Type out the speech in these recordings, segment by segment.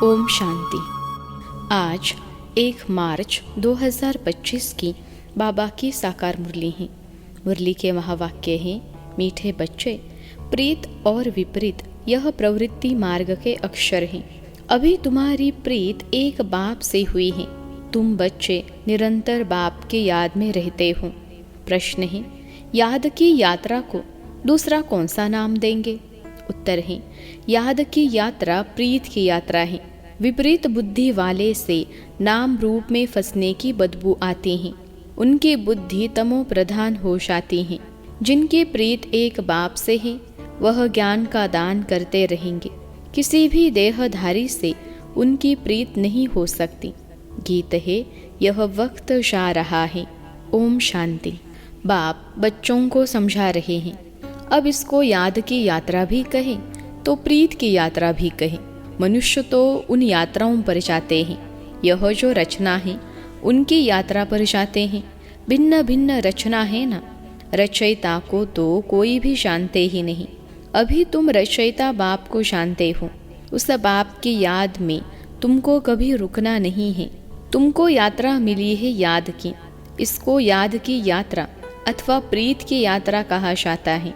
ओम शांति। आज 1 मार्च 2025 की बाबा की साकार मुरली है। मुरली के महावाक्य हैं, मीठे बच्चे, प्रीत और विपरीत यह प्रवृत्ति मार्ग के अक्षर हैं। अभी तुम्हारी प्रीत एक बाप से हुई है। तुम बच्चे निरंतर बाप के याद में रहते हो। प्रश्न है, याद की यात्रा को दूसरा कौन सा नाम देंगे? उत्तर है, याद की यात्रा प्रीत की यात्रा है। विपरीत बुद्धि वाले से नाम रूप में फंसने की बदबू आती है। उनकी बुद्धि तमो प्रधान हो जाती है। जिनकी प्रीत एक बाप से है वह ज्ञान का दान करते रहेंगे। किसी भी देहधारी से उनकी प्रीत नहीं हो सकती। गीत है, यह वक्त जा रहा है। ओम शांति। बाप बच्चों को समझा रहे हैं। अब इसको याद की यात्रा भी कहें तो प्रीत की यात्रा भी कहें। मनुष्य तो उन यात्राओं पर जाते हैं। यह जो रचना है उनकी यात्रा पर जाते हैं। भिन्न भिन्न रचना है ना। रचयिता को तो कोई भी जानते ही नहीं। अभी तुम रचयिता बाप को जानते हो। उस बाप की याद में तुमको कभी रुकना नहीं है। तुमको यात्रा मिली है याद की। इसको याद की यात्रा अथवा प्रीत की यात्रा कहा जाता है।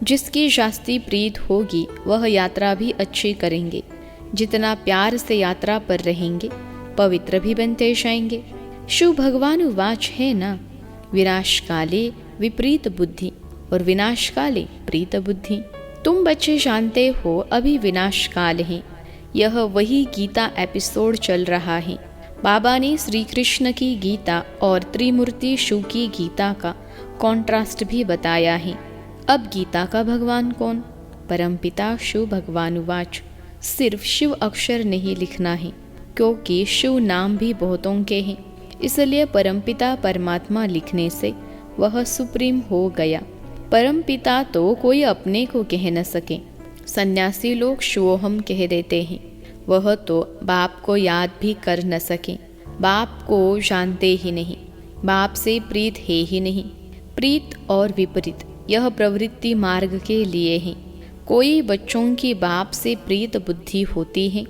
जिसकी शास्त्री प्रीत होगी वह यात्रा भी अच्छी करेंगे। जितना प्यार से यात्रा पर रहेंगे पवित्र भी बनते जाएंगे। शिव भगवान वाच है ना, विनाश काले विपरीत बुद्धि और विनाश काले प्रीत बुद्धि। तुम बच्चे जानते हो अभी विनाश काल है। यह वही गीता एपिसोड चल रहा है। बाबा ने श्री कृष्ण की गीता और त्रिमूर्ति शिव की गीता का कॉन्ट्रास्ट भी बताया है। अब गीता का भगवान कौन? परमपिता शिव भगवान वाच। सिर्फ शिव अक्षर नहीं लिखना है, क्योंकि शिव नाम भी बहुतों के हैं। इसलिए परमपिता परमात्मा लिखने से वह सुप्रीम हो गया। परमपिता तो कोई अपने को कह न सके। सन्यासी लोग शिवोहम कह देते हैं। वह तो बाप को याद भी कर न सके। बाप को जानते ही नहीं। बाप से प्रीत है ही नहीं। प्रीत और विपरीत यह प्रवृत्ति मार्ग के लिए है। कोई बच्चों की बाप से प्रीत बुद्धि होती है,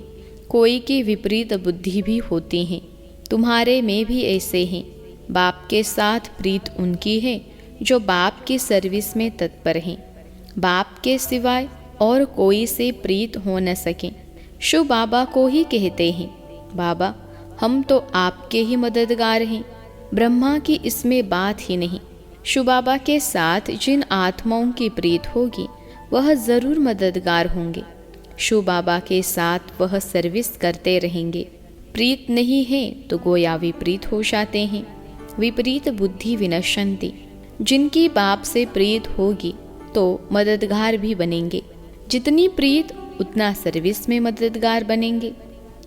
कोई की विपरीत बुद्धि भी होती है। तुम्हारे में भी ऐसे हैं। बाप के साथ प्रीत उनकी है जो बाप की सर्विस में तत्पर हैं। बाप के सिवाय और कोई से प्रीत हो न सके। शिव बाबा को ही कहते हैं, बाबा हम तो आपके ही मददगार हैं। ब्रह्मा की इसमें बात ही नहीं। शिव बाबा के साथ जिन आत्माओं की प्रीत होगी वह जरूर मददगार होंगे। शिव बाबा के साथ वह सर्विस करते रहेंगे। प्रीत नहीं है तो गोया विपरीत हो जाते हैं। विपरीत बुद्धि विनश्यन्ति। जिनकी बाप से प्रीत होगी तो मददगार भी बनेंगे। जितनी प्रीत उतना सर्विस में मददगार बनेंगे।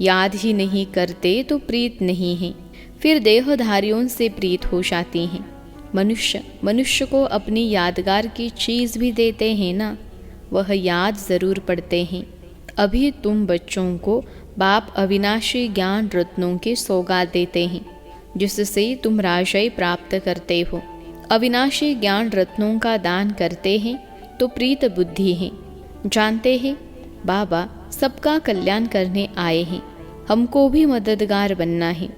याद ही नहीं करते तो प्रीत नहीं है। फिर देहधारियों से प्रीत हो जाती हैं। मनुष्य को अपनी यादगार की चीज़ भी देते हैं ना, वह याद ज़रूर पड़ते हैं। अभी तुम बच्चों को बाप अविनाशी ज्ञान रत्नों के सौगात देते हैं, जिससे तुम राजय प्राप्त करते हो। अविनाशी ज्ञान रत्नों का दान करते हैं तो प्रीत बुद्धि है। जानते हैं बाबा सबका कल्याण करने आए हैं। हमको भी मददगार बनना है।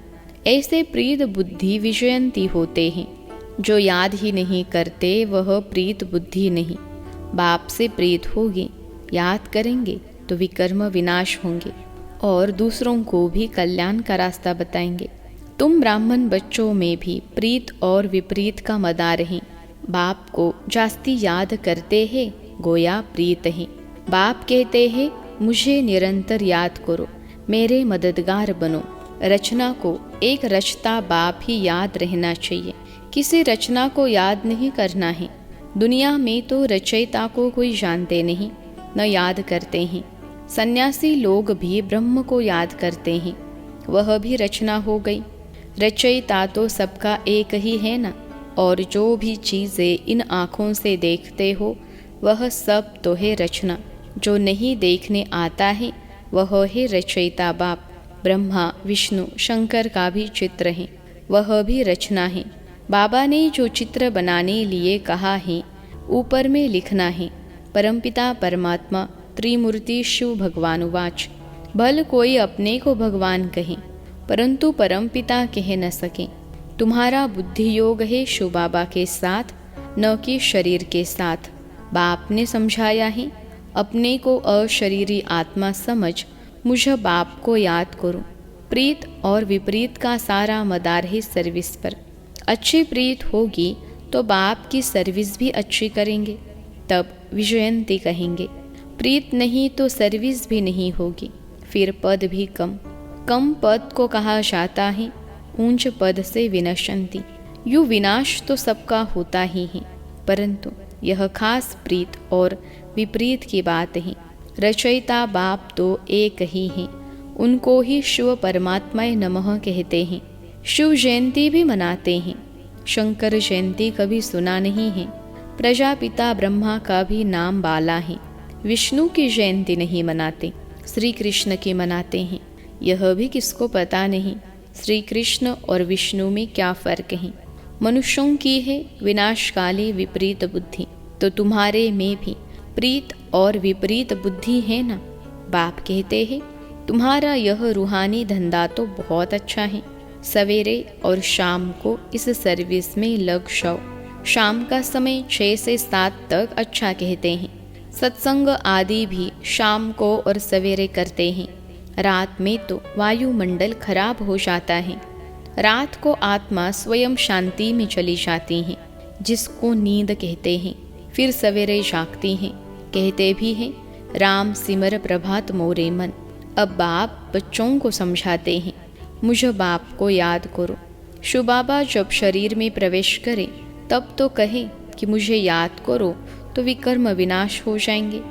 ऐसे प्रीत बुद्धि विजयंती होते हैं। जो याद ही नहीं करते वह प्रीत बुद्धि नहीं। बाप से प्रीत होगी, याद करेंगे तो विकर्म विनाश होंगे और दूसरों को भी कल्याण का रास्ता बताएंगे। तुम ब्राह्मण बच्चों में भी प्रीत और विपरीत का मदार है। बाप को जास्ती याद करते हैं, गोया प्रीत है। बाप कहते हैं मुझे निरंतर याद करो, मेरे मददगार बनो। रचना को एक रचता बाप ही याद रहना चाहिए। किसी रचना को याद नहीं करना है। दुनिया में तो रचयिता को कोई जानते नहीं, न याद करते हैं। सन्यासी लोग भी ब्रह्म को याद करते हैं, वह भी रचना हो गई। रचयिता तो सबका एक ही है ना। और जो भी चीज़ें इन आँखों से देखते हो वह सब तो है रचना। जो नहीं देखने आता है वह है रचयिता बाप। ब्रह्मा विष्णु शंकर का भी चित्र है, वह भी रचना है। बाबा ने जो चित्र बनाने लिए कहा है ऊपर में लिखना है। परमपिता परमात्मा त्रिमूर्ति शिव भगवान वाच। भल कोई अपने को भगवान कहे, परंतु परमपिता कह न सके। तुम्हारा बुद्धि योग है शिव बाबा के साथ, न कि शरीर के साथ। बाप ने समझाया है, अपने को अशरीरी आत्मा समझ मुझ बाप को याद करो। प्रीत और विपरीत का सारा मदार है सर्विस पर। अच्छी प्रीत होगी तो बाप की सर्विस भी अच्छी करेंगे, तब विजयंती कहेंगे। प्रीत नहीं तो सर्विस भी नहीं होगी, फिर पद भी कम पद को कहा जाता है ऊंच पद से विनशंति। यू विनाश तो सबका होता ही है, परंतु यह खास प्रीत और विपरीत की बात है। रचयिता बाप तो एक ही हैं, उनको ही शिव परमात्माय नमः कहते हैं। शिव जयंती भी मनाते हैं। शंकर जयंती कभी सुना नहीं है। प्रजापिता ब्रह्मा का भी नाम बाला है। विष्णु की जयंती नहीं मनाते, श्री कृष्ण की मनाते हैं। यह भी किसको पता नहीं श्री कृष्ण और विष्णु में क्या फर्क है। मनुष्यों की है विनाशकाली विपरीत बुद्धि, तो तुम्हारे में भी प्रीत और विपरीत बुद्धि है ना। बाप कहते हैं तुम्हारा यह रूहानी धंधा तो बहुत अच्छा है। सवेरे और शाम को इस सर्विस में लग जाओ। शाम का समय 6 से 7 तक अच्छा कहते हैं। सत्संग आदि भी शाम को और सवेरे करते हैं। रात में तो वायुमंडल खराब हो जाता है। रात को आत्मा स्वयं शांति में चली जाती है, जिसको नींद कहते हैं। फिर सवेरे जागती हैं, कहते भी हैं राम सिमर प्रभात मोरे मन। अब बाप बच्चों को समझाते हैं, मुझ बाप को याद करो। शिव बाबा जब शरीर में प्रवेश करे तब तो कहे कि मुझे याद करो, तो विकर्म विनाश हो जाएंगे।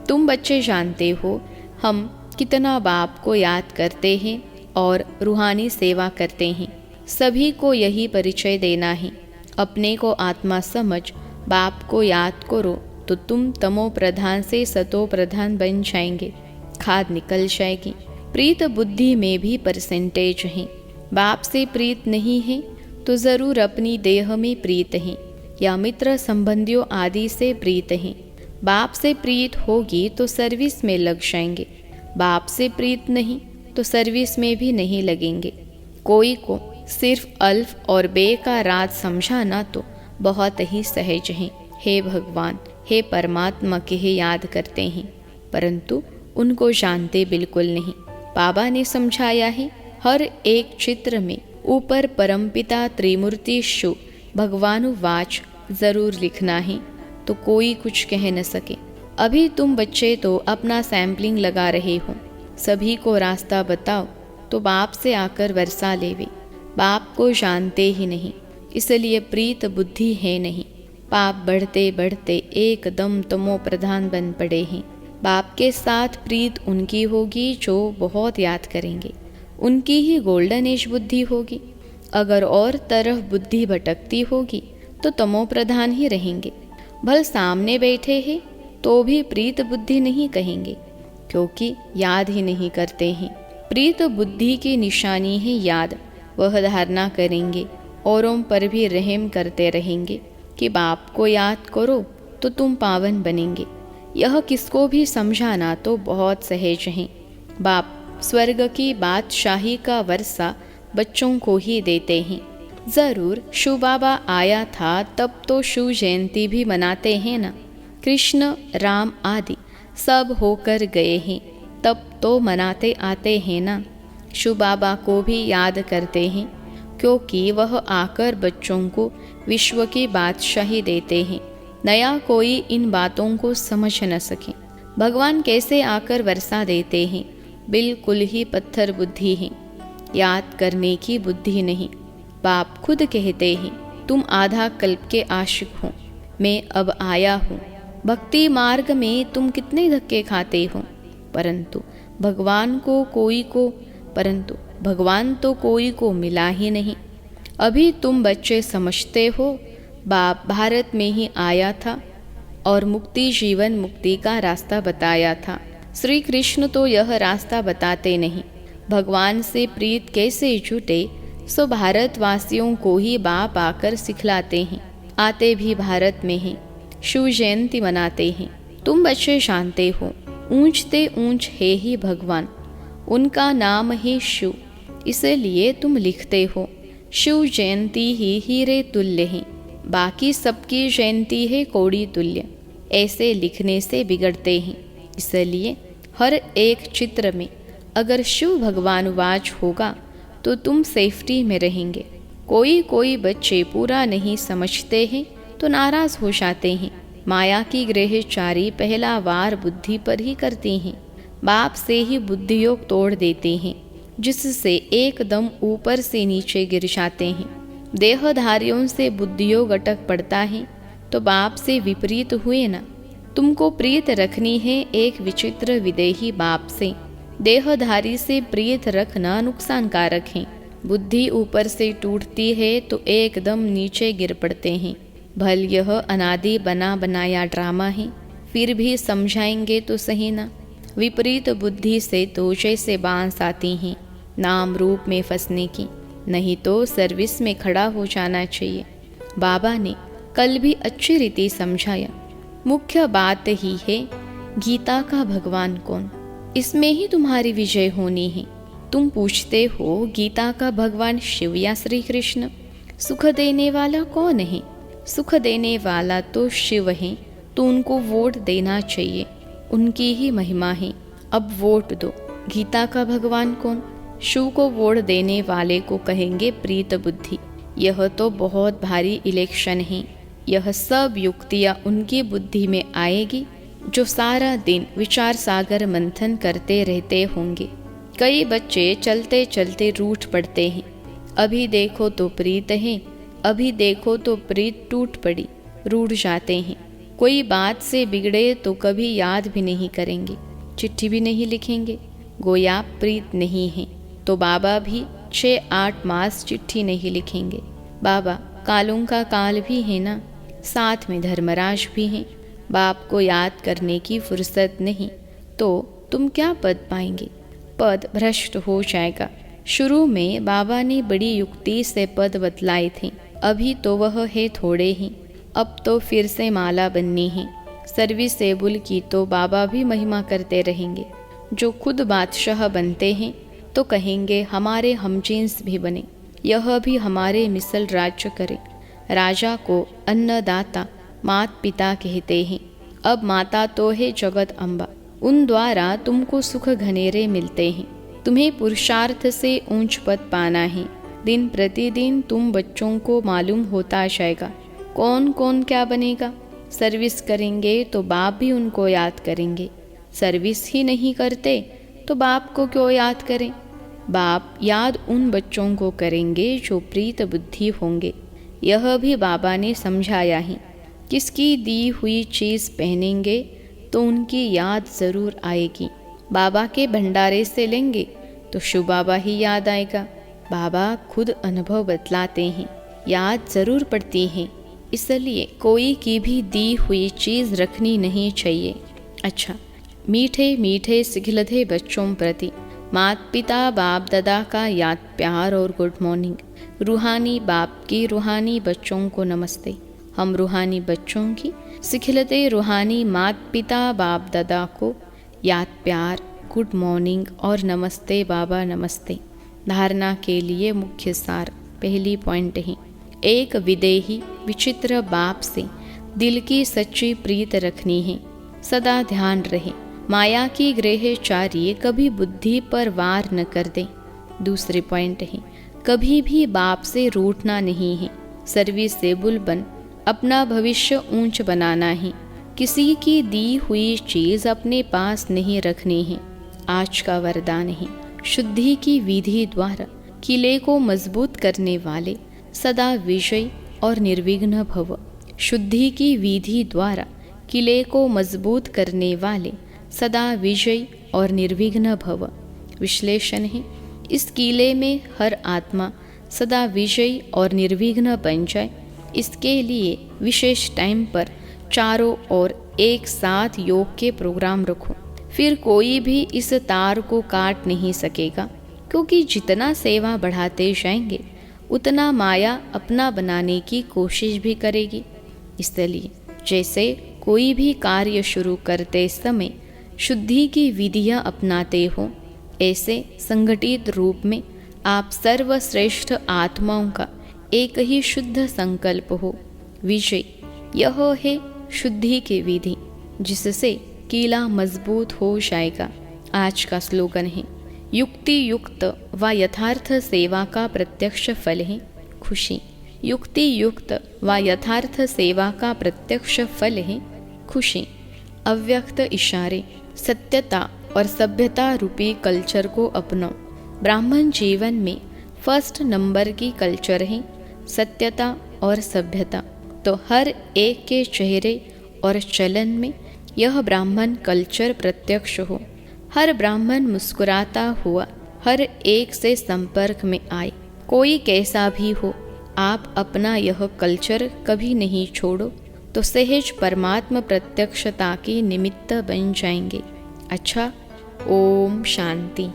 तुम बच्चे जानते हो हम कितना बाप को याद करते हैं और रूहानी सेवा करते हैं। सभी को यही परिचय देना है। अपने को आत्मा समझ बाप को याद करो तो तुम तमो प्रधान से सतो प्रधान बन जाएंगे, खाद निकल जाएगी। प्रीत बुद्धि में भी परसेंटेज है। बाप से प्रीत नहीं है तो जरूर अपनी देह में प्रीत है या मित्र संबंधियों आदि से प्रीत है। बाप से प्रीत होगी तो सर्विस में लग जाएंगे। बाप से प्रीत नहीं तो सर्विस में भी नहीं लगेंगे। कोई को सिर्फ अल्फ और बे का राज समझाना तो बहुत ही सहज है। हे भगवान, हे परमात्मा के ही याद करते हैं, परंतु उनको जानते बिल्कुल नहीं। बाबा ने समझाया है हर एक चित्र में ऊपर परमपिता त्रिमूर्ति शिव भगवानुवाच जरूर लिखना है, तो कोई कुछ कह न सके। अभी तुम बच्चे तो अपना सैम्पलिंग लगा रहे हो। सभी को रास्ता बताओ तो बाप से आकर वर्षा लेवे। बाप को जानते ही नहीं, इसलिए प्रीत बुद्धि है नहीं। पाप बढ़ते बढ़ते एकदम तमो प्रधान बन पड़े हैं। बाप के साथ प्रीत उनकी होगी जो बहुत याद करेंगे। उनकी ही गोल्डन एज बुद्धि होगी। अगर और तरफ बुद्धि भटकती होगी तो तमो प्रधान ही रहेंगे। भल सामने बैठे हैं तो भी प्रीत बुद्धि नहीं कहेंगे, क्योंकि याद ही नहीं करते हैं। प्रीत बुद्धि की निशानी है याद। वह धारणा करेंगे, औरों पर भी रहम करते रहेंगे कि बाप को याद करो तो तुम पावन बनेंगे। यह किसको भी समझाना तो बहुत सहज है। बाप स्वर्ग की बादशाही का वर्षा बच्चों को ही देते हैं। जरूर शिव बाबा आया था तब तो शिव जयंती भी मनाते हैं ना। कृष्ण राम आदि सब होकर गए हैं तब तो मनाते आते हैं ना। शिव बाबा को भी याद करते हैं, क्योंकि वह आकर बच्चों को विश्व की बादशाही देते हैं। नया कोई इन बातों को समझ न सके। भगवान कैसे आकर वर्षा देते हैं, बिल्कुल ही पत्थर बुद्धि है, याद करने की बुद्धि नहीं। बाप खुद कहते हैं तुम आधा कल्प के आशिक हो, मैं अब आया हूँ। भक्ति मार्ग में तुम कितने धक्के खाते हो, परंतु भगवान तो कोई को मिला ही नहीं। अभी तुम बच्चे समझते हो बाप भारत में ही आया था और मुक्ति जीवन मुक्ति का रास्ता बताया था। श्री कृष्ण तो यह रास्ता बताते नहीं। भगवान से प्रीत कैसे जुटे सो भारतवासियों को ही बाप आकर सिखलाते हैं। आते भी भारत में हैं, शिव जयंती मनाते हैं। तुम बच्चे जानते हो ऊंचते ऊंच है ही भगवान। उनका नाम है शिव, इसलिए तुम लिखते हो शिव जयंती ही हीरे तुल्य है, बाकी सबकी जयंती है कौड़ी तुल्य। ऐसे लिखने से बिगड़ते हैं। इसलिए हर एक चित्र में अगर शिव भगवान वाच होगा तो तुम सेफ्टी में रहेंगे। कोई बच्चे पूरा नहीं समझते हैं तो नाराज हो जाते हैं। माया की ग्रहचारी पहला वार बुद्धि पर ही करती हैं। बाप से ही बुद्धियोग तोड़ देते हैं, जिससे एकदम ऊपर से नीचे गिर जाते हैं। देहधारियों से बुद्धियोग अटक पड़ता है तो बाप से विपरीत हुए ना। तुमको प्रीत रखनी है एक विचित्र विदेही बाप से। देहधारी से प्रीत रखना नुकसानकारक है। बुद्धि ऊपर से टूटती है तो एकदम नीचे गिर पड़ते हैं। भल यह अनादि बना बनाया ड्रामा है, फिर भी समझाएंगे तो सही ना। विपरीत बुद्धि से तो जैसे बांस आती हैं नाम रूप में फंसने की, नहीं तो सर्विस में खड़ा हो जाना चाहिए। बाबा ने कल भी अच्छी रीति समझाया। मुख्य बात ही है गीता का भगवान कौन, इसमें ही तुम्हारी विजय होनी है। तुम पूछते हो गीता का भगवान शिव या श्री कृष्ण, सुख देने वाला कौन है? सुख देने वाला तो शिव है, तो उनको वोट देना चाहिए, उनकी ही महिमा है। अब वोट दो। गीता का भगवान कौन? शिव को वोट देने वाले को कहेंगे प्रीत बुद्धि। यह तो बहुत भारी इलेक्शन है। यह सब युक्तियाँ उनकी बुद्धि में आएगी जो सारा दिन विचार सागर मंथन करते रहते होंगे। कई बच्चे चलते चलते रूठ पड़ते हैं। अभी देखो तो प्रीत है, अभी देखो तो प्रीत टूट पड़ी, रूठ जाते हैं। कोई बात से बिगड़े तो कभी याद भी नहीं करेंगे, चिट्ठी भी नहीं लिखेंगे, गोया प्रीत नहीं है। तो बाबा भी 6-8 मास चिट्ठी नहीं लिखेंगे। बाबा कालों का काल भी है ना, साथ में धर्मराज भी हैं। बाप को याद करने की फुर्सत नहीं तो तुम क्या पद पाएंगे? पद भ्रष्ट हो जाएगा। शुरू में बाबा ने बड़ी युक्ति से पद बतलाए थे, अभी तो वह है थोड़े ही, अब तो फिर से माला बननी है। सर्विसेबल की तो बाबा भी महिमा करते रहेंगे। जो खुद बादशाह बनते हैं तो कहेंगे हमारे हमजींस भी बने, यह भी हमारे मिसल राज्य करे। राजा को अन्नदाता मात पिता कहते हैं। अब माता तो है जगत अम्बा, उन द्वारा तुमको सुख घनेरे मिलते हैं। तुम्हें पुरुषार्थ से ऊंच पद पाना है। दिन प्रतिदिन तुम बच्चों को मालूम होता जाएगा कौन कौन क्या बनेगा। सर्विस करेंगे तो बाप भी उनको याद करेंगे। सर्विस ही नहीं करते तो बाप को क्यों याद करें? बाप याद उन बच्चों को करेंगे जो प्रीत बुद्धि होंगे। यह भी बाबा ने समझाया है। किसकी दी हुई चीज़ पहनेंगे तो उनकी याद ज़रूर आएगी। बाबा के भंडारे से लेंगे तो शिव बाबा ही याद आएगा। बाबा खुद अनुभव बतलाते हैं, याद ज़रूर पड़ती है। इसलिए कोई की भी दी हुई चीज़ रखनी नहीं चाहिए। अच्छा, मीठे मीठे सिखलते बच्चों प्रति माता पिता बाप दादा का याद प्यार और गुड मॉर्निंग। रूहानी बाप की रूहानी बच्चों को नमस्ते। हम रूहानी बच्चों की सिखलते रूहानी माता पिता बाप दादा को याद प्यार, गुड मॉर्निंग और नमस्ते बाबा नमस्ते। धारणा के लिए मुख्य सार पहली पॉइंट है, एक विदेही विचित्र बाप से दिल की सच्ची प्रीत रखनी है। सदा ध्यान रहे माया की ग्रहचारी कभी बुद्धि पर वार न कर दे। दूसरे पॉइंट है, कभी भी बाप से रूठना नहीं है। सर्विसेबल बन अपना भविष्य ऊंच बनाना है। किसी की दी हुई चीज़ अपने पास नहीं रखनी है। आज का वरदान है, शुद्धि की विधि द्वारा किले को मजबूत करने वाले सदा विजय और निर्विघ्न भव। शुद्धि की विधि द्वारा किले को मजबूत करने वाले सदा विजय और निर्विघ्न भव। विश्लेषण है, इस किले में हर आत्मा सदा विजय और निर्विघ्न बन जाए, इसके लिए विशेष टाइम पर चारों ओर एक साथ योग के प्रोग्राम रखो। फिर कोई भी इस तार को काट नहीं सकेगा, क्योंकि जितना सेवा बढ़ाते जाएंगे उतना माया अपना बनाने की कोशिश भी करेगी। इसलिए जैसे कोई भी कार्य शुरू करते समय शुद्धि की विधियाँ अपनाते हो, ऐसे संगठित रूप में आप सर्वश्रेष्ठ आत्माओं का एक ही शुद्ध संकल्प हो। विजय यह है शुद्धि की विधि, जिससे किला मजबूत हो जाएगा। आज का स्लोगन है, युक्ति युक्त व यथार्थ सेवा का प्रत्यक्ष फल है खुशी। युक्ति युक्त व यथार्थ सेवा का प्रत्यक्ष फल है खुशी। अव्यक्त इशारे, सत्यता और सभ्यता रूपी कल्चर को अपनाओ। ब्राह्मण जीवन में फर्स्ट नंबर की कल्चर है सत्यता और सभ्यता। तो हर एक के चेहरे और चलन में यह ब्राह्मण कल्चर प्रत्यक्ष हो। हर ब्राह्मण मुस्कुराता हुआ हर एक से संपर्क में आए। कोई कैसा भी हो, आप अपना यह कल्चर कभी नहीं छोड़ो, तो सहज परमात्मा प्रत्यक्षता के निमित्त बन जाएंगे। अच्छा, ओम शांति।